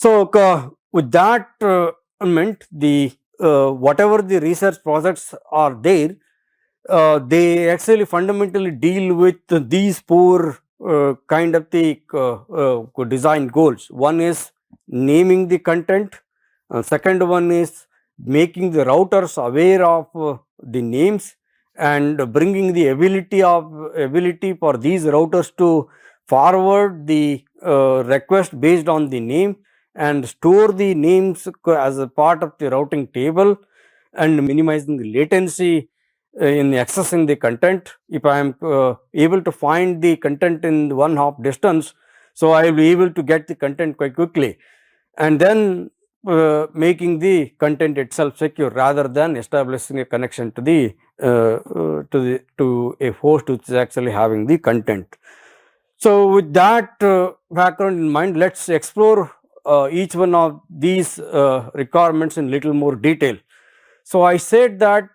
So with that meant the whatever the research projects are there, they actually fundamentally deal with these four kind of the design goals. One is naming the content, second one is making the routers aware of the names and bringing the ability for these routers to forward the request based on the name and store the names as a part of the routing table and minimizing the latency in accessing the content. If I am able to find the content in one hop distance, so I will be able to get the content quite quickly, and then making the content itself secure rather than establishing a connection to the to a host which is actually having the content. So with that background in mind, let's explore each one of these requirements in little more detail. So I said that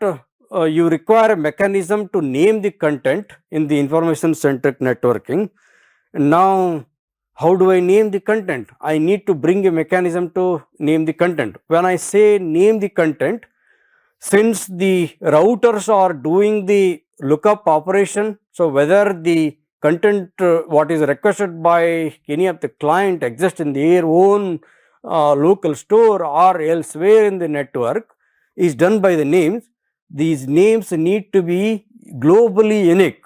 you require a mechanism to name the content in the information centric networking. Now, how do I name the content? I need to bring a mechanism to name the content. When I say name the content, since the routers are doing the lookup operation, so whether the content what is requested by any of the client exists in their own local store or elsewhere in the network is done by the names. These names need to be globally unique.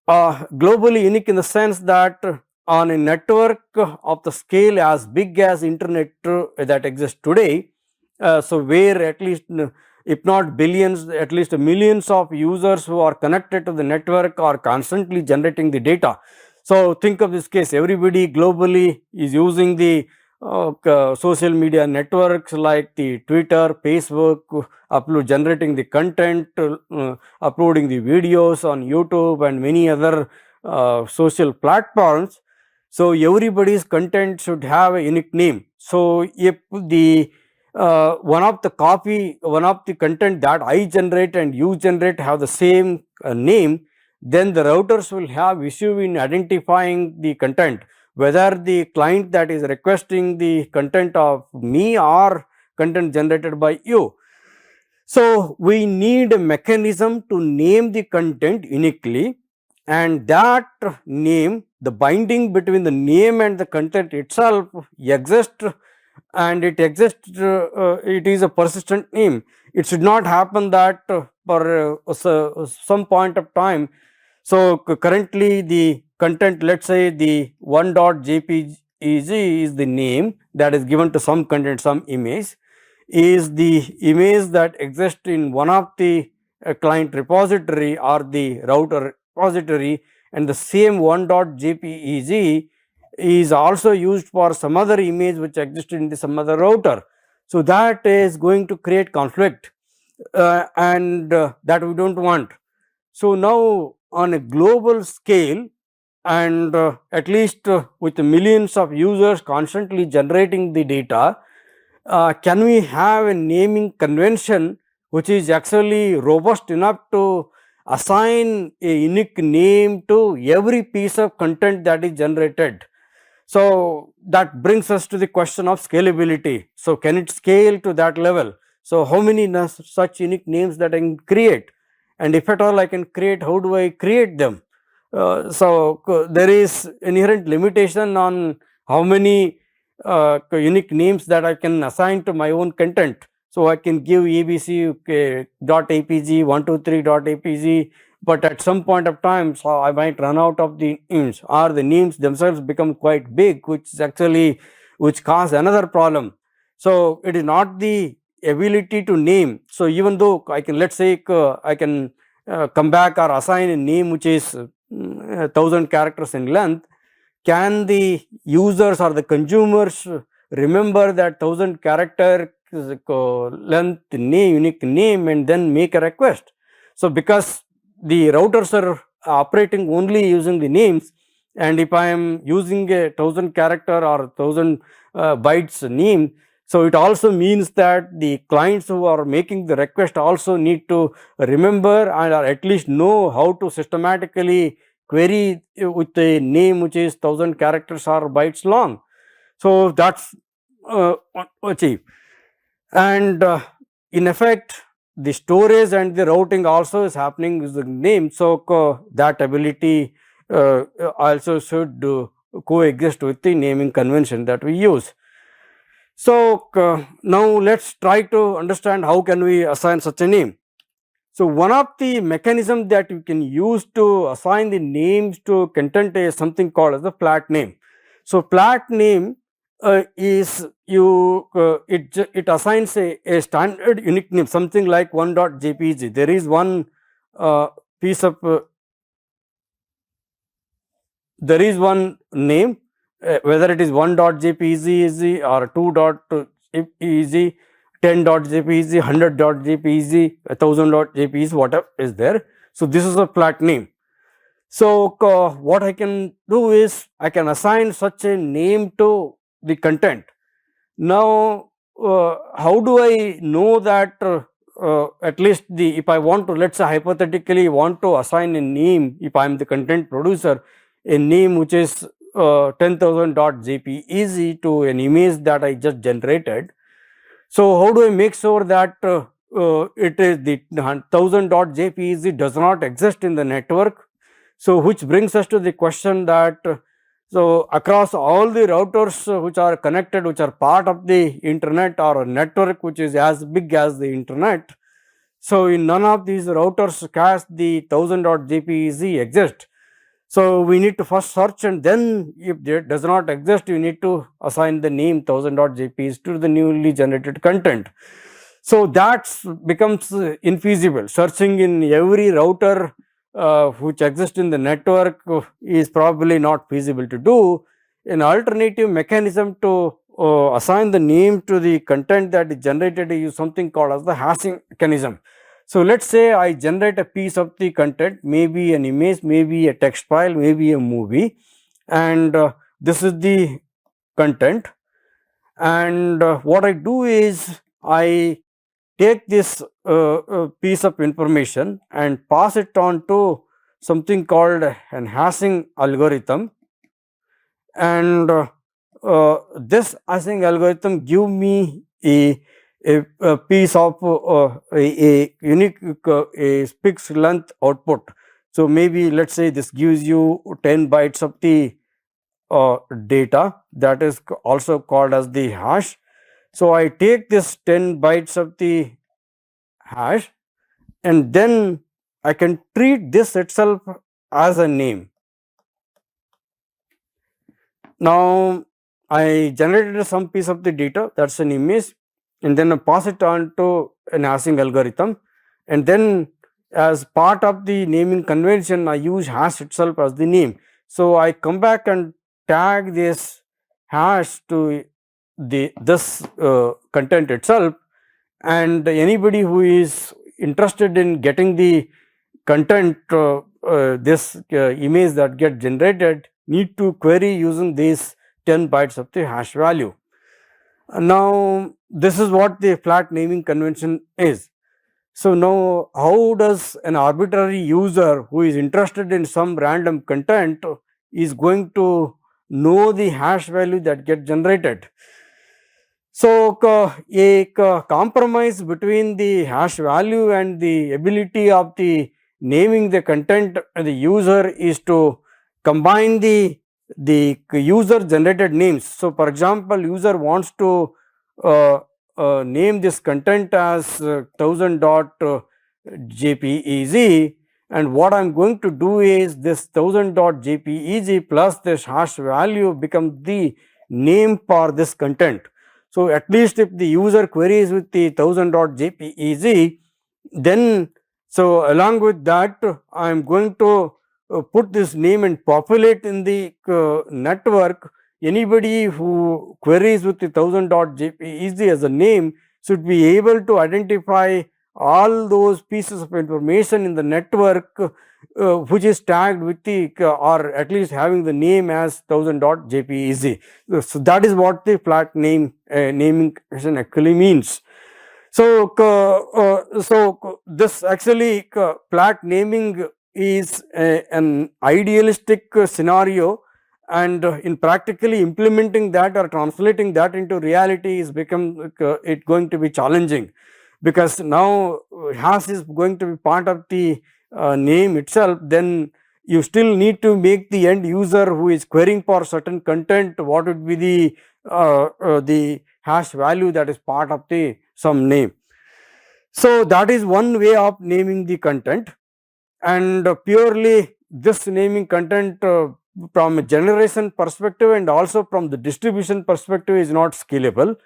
Globally unique in the sense that on a network of the scale as big as internet that exists today, so where at least if not billions, at least millions of users who are connected to the network are constantly generating the data. So think of this case, everybody globally is using the social media networks like the Twitter, Facebook, generating the content, uploading the videos on YouTube and many other social platforms. So everybody's content should have a unique name. So if the one of the content that I generate and you generate have the same name, then the routers will have issue in identifying the content, whether the client that is requesting the content of me or content generated by you. So we need a mechanism to name the content uniquely, and that name, the binding between the name and the content itself exists, and it exists, it is a persistent name. It should not happen that for some point of time. So currently the content, let's say the 1.jpg is the name that is given to some content, some image is the image that exists in one of the client repository or the router repository, and the same 1.jpeg is also used for some other image which exists in some other router. So that is going to create conflict and that we don't want. So now on a global scale, and at least with millions of users constantly generating the data, can we have a naming convention which is actually robust enough to assign a unique name to every piece of content that is generated? So that brings us to the question of scalability. So can it scale to that level? So how many such unique names that I can create? And if at all I can create, how do I create them? So there is inherent limitation on how many unique names that I can assign to my own content. So I can give abc.apg, 123.apg, but at some point of time, so I might run out of the names, or the names themselves become quite big, which cause another problem. So it is not the ability to name. So even though I can, let's say I can come back or assign a name which is 1000 characters in length, can the users or the consumers remember that 1000 character length name, unique name, and then make a request? So because the routers are operating only using the names, and if I am using a 1000 character or 1000 bytes name, so it also means that the clients who are making the request also need to remember and or at least know how to systematically query with a name which is 1000 characters or bytes long. So that's achieve. And in effect, the storage and the routing also is happening with the name. So that ability also should coexist with the naming convention that we use. So now let's try to understand how can we assign such a name. So one of the mechanisms that you can use to assign the names to content is something called as the flat name. So flat name is it assigns a standard unique name, something like 1.jpg. There is one piece of there is one name, whether it is 1.jpg or 2.jpg, 10.jpg, 100.jpg, 1000.jpg, whatever is there. So this is a flat name. So what I can do is I can assign such a name to the content. Now how do I know that at least if I want to, let's say hypothetically want to assign a name, if I am the content producer, a name which is 10,000.jpg to an image that I just generated. So how do I make sure that it is the 1000.jpg does not exist in the network? So which brings us to the question that so across all the routers which are connected, which are part of the internet or a network which is as big as the internet, so in none of these routers can the 1000.jpg exist. So we need to first search, and then if it does not exist, you need to assign the name 1000.jpg to the newly generated content. So that becomes infeasible. Searching in every router which exists in the network is probably not feasible to do. An alternative mechanism to assign the name to the content that is generated is something called as the hashing mechanism. So let's say I generate a piece of the content, maybe an image, maybe a text file, maybe a movie, and this is the content. And what I do is I take this piece of information and pass it on to something called an hashing algorithm, and this hashing algorithm give me a piece of a unique a fixed length output. So maybe let's say this gives you 10 bytes of the data, that is also called as the hash. So I take this 10 bytes of the hash, and then I can treat this itself as a name. Now I generated some piece of the data, that's an image, and then I pass it on to an hashing algorithm, and then as part of the naming convention I use hash itself as the name. So I come back and tag this hash to this content itself, and anybody who is interested in getting the content this image that get generated need to query using these 10 bytes of the hash value. Now this is what the flat naming convention is. So now how does an arbitrary user who is interested in some random content is going to know the hash value that get generated? So a compromise between the hash value and the ability of the naming the content and the user is to combine the user generated names. So for example, user wants to name this content as 1000.jpeg, and what I am going to do is this 1000.jpeg plus this hash value becomes the name for this content. So at least if the user queries with the 1000.jpeg, then so along with that I am going to put this name and populate in the network. Anybody who queries with the 1000.jpeg as a name should be able to identify all those pieces of information in the network which is tagged with the or at least having the name as 1000.jpeg. So that is what the flat name naming actually means. So this actually flat naming is an idealistic scenario, and in practically implementing that or translating that into reality is become it going to be challenging, because now hash is going to be part of the name itself. Then you still need to make the end user who is querying for certain content, what would be the hash value that is part of the some name. So that is one way of naming the content, and purely this naming content from a generation perspective and also from the distribution perspective is not scalable.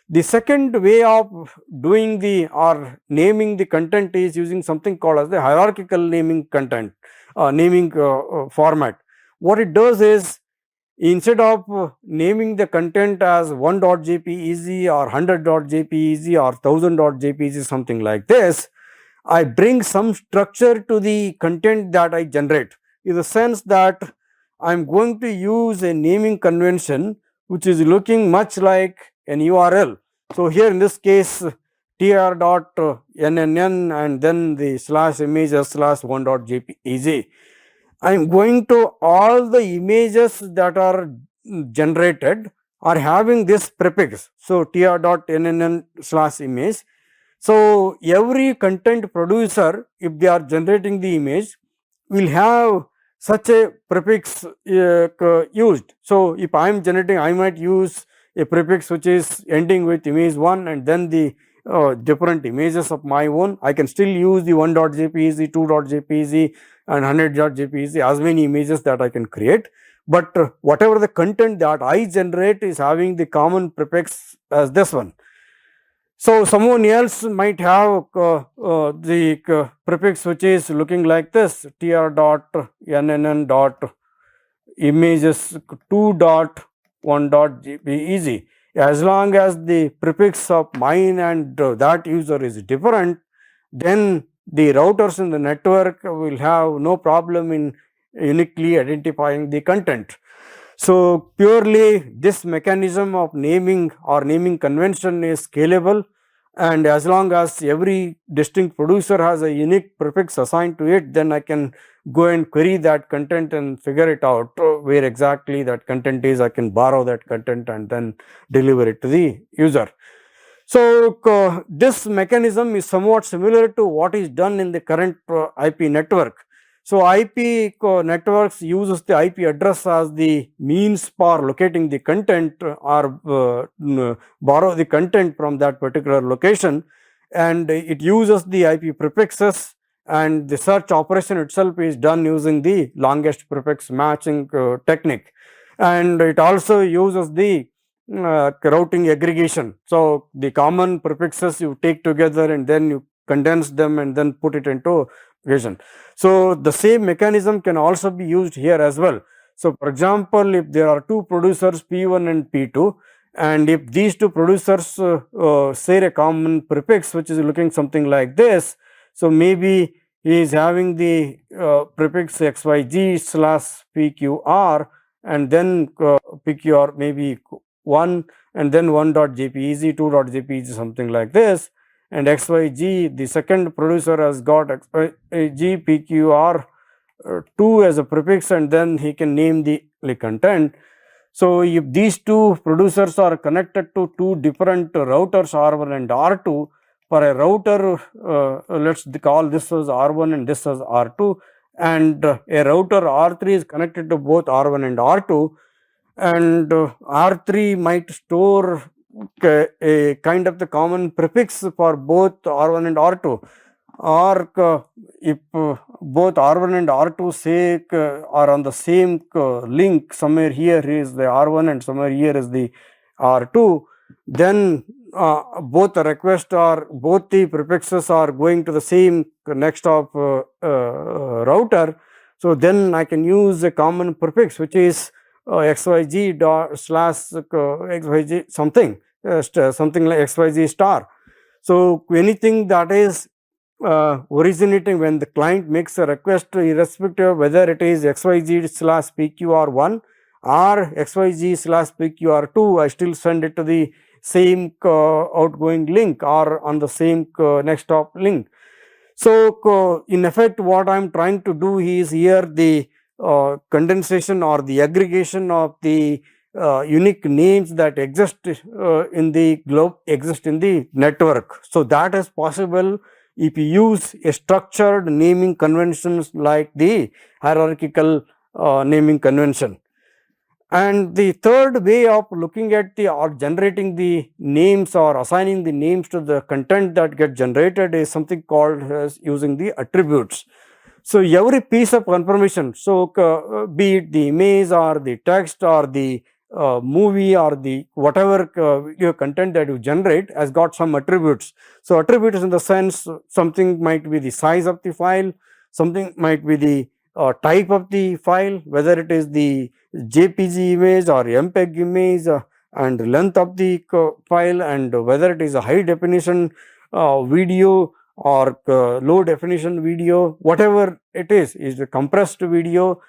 The second way of doing the or naming the content is using something called as the hierarchical naming content naming format. What it does is, instead of naming the content as 1.jpeg or 100.jpeg or 1000.jpeg, something like this, I bring some structure to the content that I generate, in the sense that I am going to use a naming convention which is looking much like an URL. So here in this case, tr.nnn and then the slash images slash 1.jpeg. I am going to all the images that are generated are having this prefix. So tr.nnn slash image. So every content producer, if they are generating the image, will have such a prefix used. So if I am generating, I might use a prefix which is ending with image 1 and then the different images of my own. I can still use the 1.jpeg, 2.jpeg and 100.jpeg, as many images that I can create. But whatever the content that I generate is having the common prefix as this one. So someone else might have the prefix which is looking like this, tr.nnn.images 2.1.jpeg. As long as the prefix of mine and that user is different, then the routers in the network will have no problem in uniquely identifying the content. So purely this mechanism of naming or naming convention is scalable, and as long as every distinct producer has a unique prefix assigned to it, then I can go and query that content and figure it out where exactly that content is. I can borrow that content and then deliver it to the user. So this mechanism is somewhat similar to what is done in the current IP network. So IP networks uses the IP address as the means for locating the content or borrow the content from that particular location, and it uses the IP prefixes, and the search operation itself is done using the longest prefix matching technique, and it also uses the routing aggregation. So the common prefixes you take together and then you condense them and then put it into aggregation. So the same mechanism can also be used here as well. So for example, if there are two producers P1 and P2, and if these two producers share a common prefix which is looking something like this, so maybe he is having the prefix xyg slash pqr and then pqr maybe 1 and then 1.jpeg, 2.jpeg, something like this, and xyg, the second producer has got xyg pqr 2 as a prefix, and then he can name the content. So if these two producers are connected to two different routers R1 and R2, for a router let's call this as R1 and this as R2, and a router R3 is connected to both R1 and R2, and R3 might store a kind of the common prefix for both R1 and R2, or if both R1 and R2 say are on the same link, somewhere here is the R1 and somewhere here is the R2, then both the request or both the prefixes are going to the same next of router. So then I can use a common prefix which is xyg dot slash xyg something something like xyg star. So anything that is originating when the client makes a request, irrespective of whether it is xyg slash pqr1 or xyg slash pqr2, I still send it to the same outgoing link or on the same next hop link. So in effect, what I am trying to do is here the condensation or the aggregation of the unique names that exist in the globe, exist in the network. So that is possible if you use a structured naming conventions like the hierarchical naming convention. And the third way of looking at the or generating the names or assigning the names to the content that get generated is something called as using the attributes. So every piece of information, so be it the image or the text or the movie or the whatever your content that you generate has got some attributes. So attributes in the sense something might be the size of the file, something might be the type of the file, whether it is the JPG image or MPEG image, and length of the file, and whether it is a high definition video or low definition video, whatever it is a compressed video.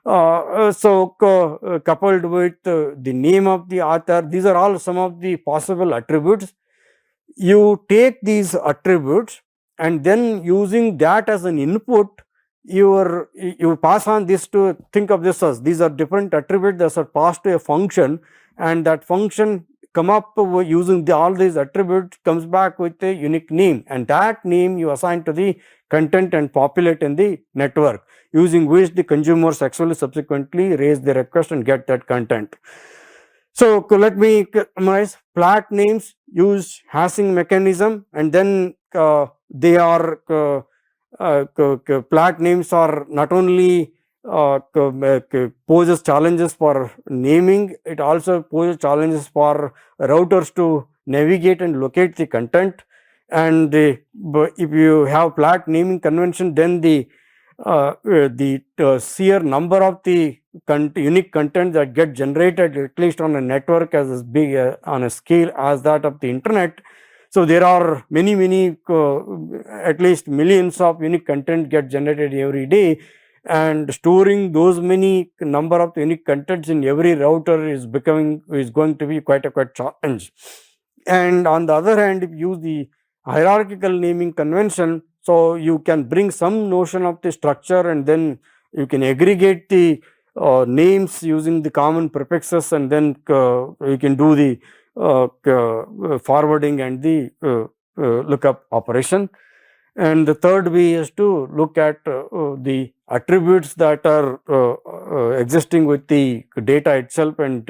Coupled with the name of the author, these are all some of the possible attributes. You take these attributes and then using that as an input, you pass on this to think of this as these are different attributes that are passed to a function, and that function come up using all these attributes comes back with a unique name, and that name you assign to the content and populate in the network, using which the consumers actually subsequently raise the request and get that content. So let me summarize. Flat names use hashing mechanism, and then they are flat names are not only poses challenges for naming, it also poses challenges for routers to navigate and locate the content. And if you have flat naming convention, then the sheer number of the unique content that get generated, at least on a network as big on a scale as that of the internet. So there are many at least millions of unique content get generated every day, and storing those many number of unique contents in every router is going to be quite a challenge. And on the other hand, if you use the hierarchical naming convention, so you can bring some notion of the structure, and then you can aggregate the names using the common prefixes, and then you can do the forwarding and the lookup operation. And the third way is to look at the attributes that are existing with the data itself, and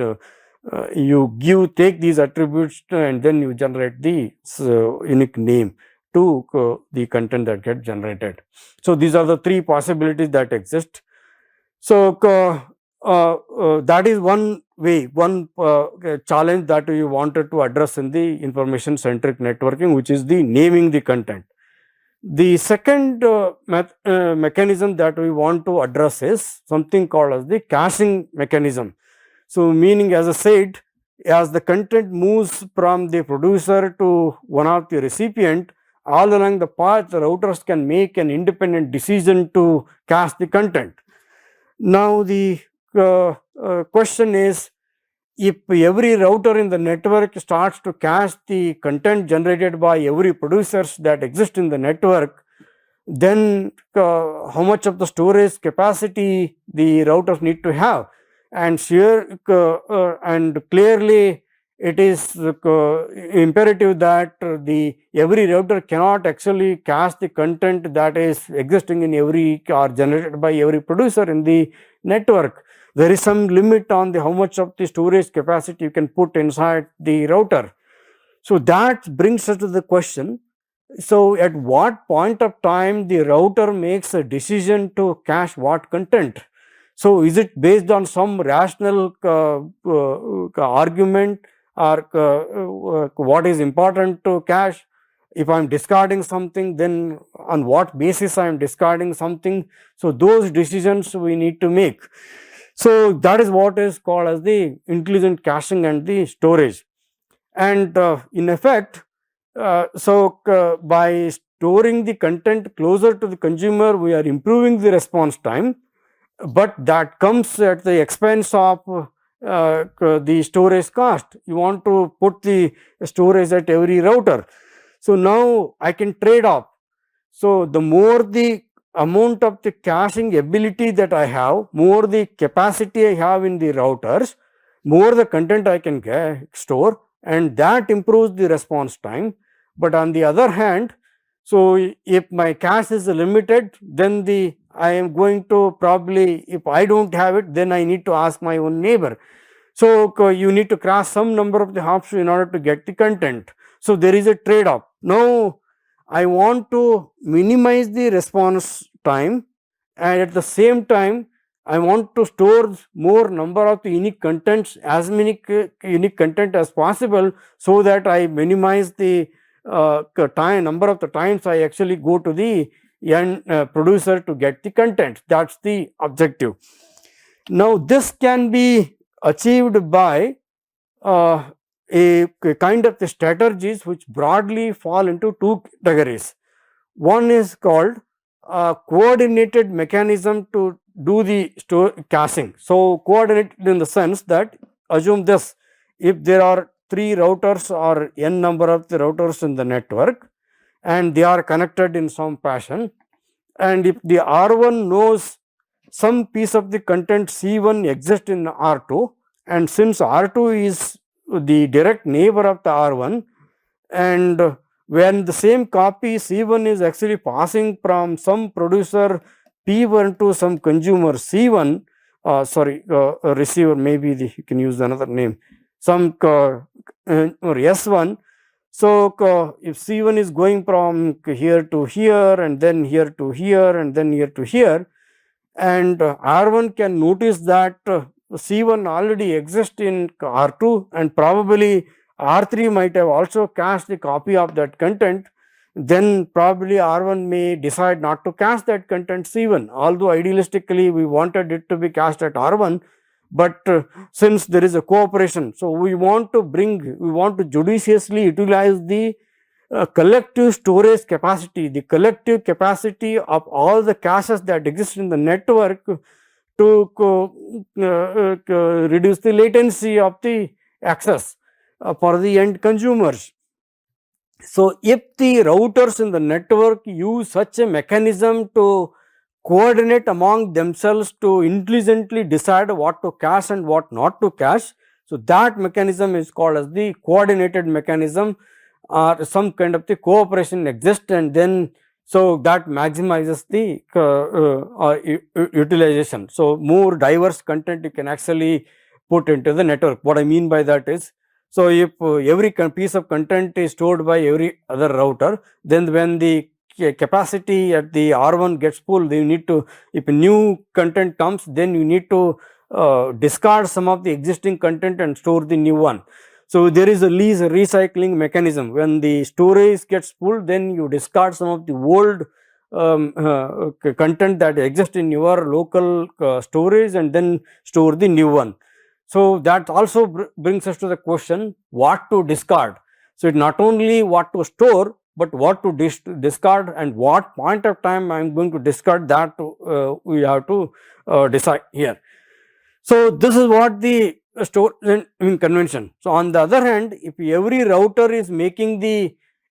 you take these attributes and then you generate the unique name to the content that get generated. So these are the three possibilities that exist. So that is one way, one challenge that we wanted to address in the information centric networking, which is the naming the content. The second mechanism that we want to address is something called as the caching mechanism. So meaning, as I said, as the content moves from the producer to one of the recipient, all along the path the routers can make an independent decision to cache the content. Now the question is, if every router in the network starts to cache the content generated by every producers that exist in the network, then how much of the storage capacity the routers need to have? And and clearly it is imperative that every router cannot actually cache the content that is existing in every or generated by every producer in the network. There is some limit on how much of the storage capacity you can put inside the router. So that brings us to the question, so at what point of time the router makes a decision to cache what content? So is it based on some rational argument, or what is important to cache? If I am discarding something, then on what basis I am discarding something? So those decisions we need to make. So that is what is called as the intelligent caching and the storage. And in effect, by storing the content closer to the consumer, we are improving the response time, but that comes at the expense of the storage cost. You want to put the storage at every router. So now I can trade off. So the more the amount of the caching ability that I have, more the capacity I have in the routers, more the content I can store, and that improves the response time. But on the other hand, so if my cache is limited, then I am going to probably, if I don't have it, then I need to ask my own neighbor. So you need to cross some number of the hops in order to get the content. So there is a trade-off. Now I want to minimize the response time, and at the same time I want to store more number of the unique contents, as many unique content as possible, so that I minimize the number of the times I actually go to the end producer to get the content. That's the objective. Now this can be achieved by a kind of the strategies which broadly fall into two categories. One is called coordinated mechanism to do the caching. So coordinated in the sense that, assume this, if there are 3 routers or n number of the routers in the network and they are connected in some fashion, and if the R1 knows some piece of the content C1 exists in R2, and since R2 is the direct neighbor of the R1, and when the same copy C1 is actually passing from some producer P1 to some consumer C1, receiver, maybe you can use another name, some or S1. So if C1 is going from here to here, and then here to here, and then here to here, and R1 can notice that C1 already exists in R2, and probably R3 might have also cached the copy of that content, then probably R1 may decide not to cache that content C1, although idealistically we wanted it to be cached at R1. But since there is a cooperation, so we want to judiciously utilize the collective storage capacity, the collective capacity of all the caches that exist in the network to reduce the latency of the access for the end consumers. So if the routers in the network use such a mechanism to coordinate among themselves to intelligently decide what to cache and what not to cache, so that mechanism is called as the coordinated mechanism, or some kind of the cooperation exists, and then so that maximizes the utilization. So more diverse content you can actually put into the network. What I mean by that is, so if every piece of content is stored by every other router, then when the capacity at the R1 gets full, you need to, if a new content comes, then you need to discard some of the existing content and store the new one. So there is a recycling mechanism. When the storage gets full, then you discard some of the old content that exists in your local storage and then store the new one. So that also brings us to the question, what to discard. So it not only what to store, but what to discard, and what point of time I am going to discard, that we have to decide here. So this is what the store in convention. So on the other hand, if every router is making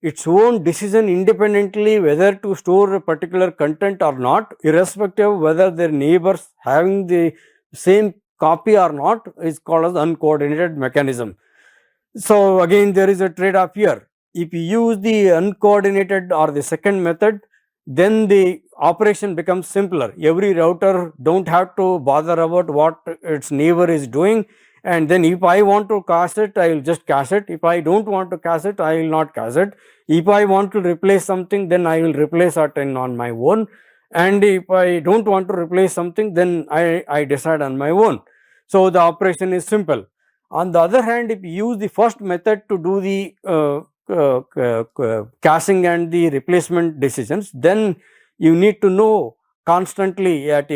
its own decision independently whether to store a particular content or not, irrespective of whether their neighbors having the same copy or not, is called as uncoordinated mechanism. So again there is a trade-off here. If you use the uncoordinated or the second method, then the operation becomes simpler. Every router don't have to bother about what its neighbor is doing, and then if I want to cache it, I will just cache it. If I don't want to cache it, I will not cache it. If I want to replace something, then I will replace it on my own, and if I don't want to replace something, then I decide on my own. So the operation is simple. On the other hand, if you use the first method to do the caching and the replacement decisions, then you need to know constantly at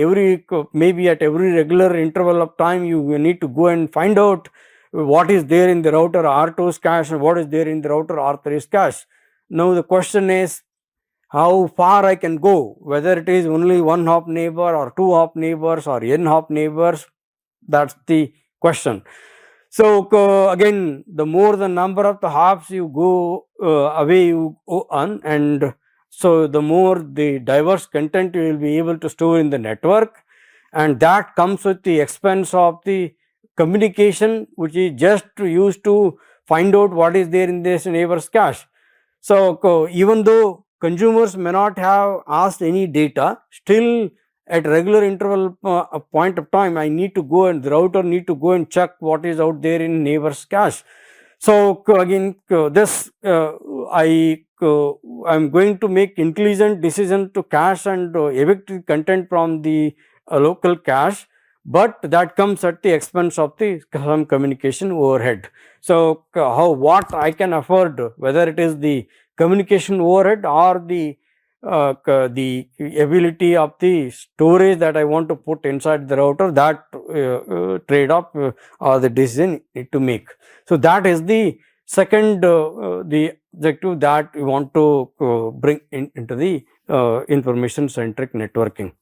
maybe at every regular interval of time, you need to go and find out what is there in the router R2's cache and what is there in the router R3's cache. Now the question is how far I can go, whether it is only 1 hop neighbor or 2 hop neighbors or n hop neighbors, that's the question. So again, the more the number of the hops you go away you go on, and So the more the diverse content you will be able to store in the network, and that comes with the expense of the communication, which is just used to find out what is there in this neighbor's cache. So even though consumers may not have asked any data, still at regular interval point of time, I need to go, and the router need to go and check what is out there in neighbor's cache. So again, this I'm going to make intelligent decision to cache and evict the content from the local cache, but that comes at the expense of the some communication overhead. So what I can afford, whether it is the communication overhead or the ability of the storage that I want to put inside the router, that trade off or the decision need to make. So that is the second the objective that we want to bring into the information centric networking.